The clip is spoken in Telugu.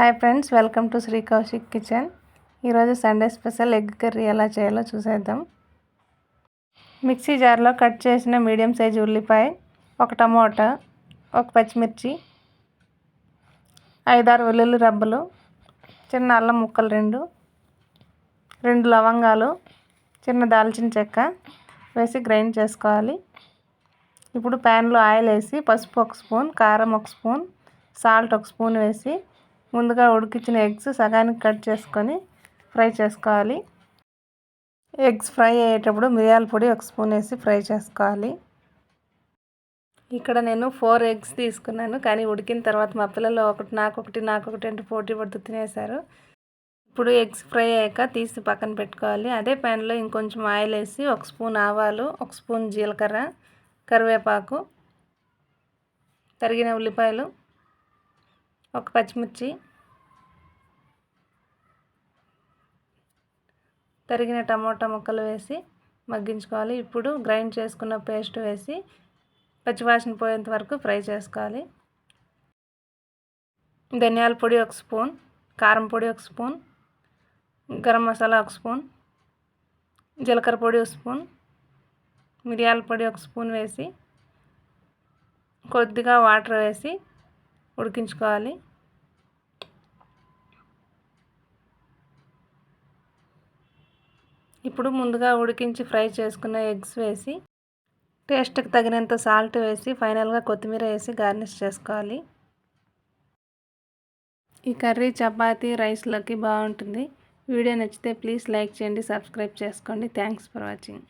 Hi friends, welcome to Shri Kaushik kitchen. ఈరోజు సండే స్పెషల్ ఎగ్ కర్రీ ఎలా చేయాలో చూసేద్దాం. మిక్సీ జార్లో కట్ చేసిన మీడియం సైజు ఉల్లిపాయ, ఒక టమోటా, ఒక పచ్చిమిర్చి, 5-6 వెల్లుల్లి రబ్బలు, చిన్న అల్లం ముక్కలు 2 లవంగాలు, చిన్న దాల్చిన చెక్క వేసి గ్రైండ్ చేసుకోవాలి. ఇప్పుడు ప్యాన్లో ఆయిల్ వేసి పసుపు 1 స్పూన్, కారం 1 స్పూన్, సాల్ట్ 1 స్పూన్ వేసి ముందుగా ఉడికించిన ఎగ్స్ సగానికి కట్ చేసుకొని ఫ్రై చేసుకోవాలి. ఎగ్స్ ఫ్రై అయ్యేటప్పుడు మిరియాల పొడి 1 స్పూన్ వేసి ఫ్రై చేసుకోవాలి. ఇక్కడ నేను 4 ఎగ్స్ తీసుకున్నాను, కానీ ఉడికిన తర్వాత మా పిల్లలు నాకొకటి అంటే పోటీ పడుతూ తినేశారు. ఇప్పుడు ఎగ్స్ ఫ్రై అయ్యాక తీసి పక్కన పెట్టుకోవాలి. అదే ప్యాన్లో ఇంకొంచెం ఆయిల్ వేసి 1 స్పూన్ ఆవాలు, 1 స్పూన్ జీలకర్ర, కరివేపాకు, తరిగిన ఉల్లిపాయలు, 1 పచ్చిమిర్చి, తరిగిన టమోటా ముక్కలు వేసి మగ్గించుకోవాలి. ఇప్పుడు గ్రైండ్ చేసుకున్న పేస్ట్ వేసి పచ్చివాసన పోయేంత వరకు ఫ్రై చేసుకోవాలి. ధనియాల పొడి 1 స్పూన్, కారం పొడి 1 స్పూన్, గరం మసాలా 1 స్పూన్, జీలకర్ర పొడి 1 స్పూన్, మిరియాల పొడి 1 స్పూన్ వేసి కొద్దిగా వాటర్ వేసి ఉడికించుకోవాలి. ఇప్పుడు ముందుగా ఉడికించి ఫ్రై చేసుకున్న ఎగ్స్ వేసి టేస్ట్కి తగినంత సాల్ట్ వేసి ఫైనల్గా కొత్తిమీర వేసి గార్నిష్ చేసుకోవాలి. ఈ కర్రీ చపాతీ, రైస్లోకి బాగుంటుంది. వీడియో నచ్చితే ప్లీజ్ లైక్ చేయండి, సబ్స్క్రైబ్ చేసుకోండి. Thanks for watching.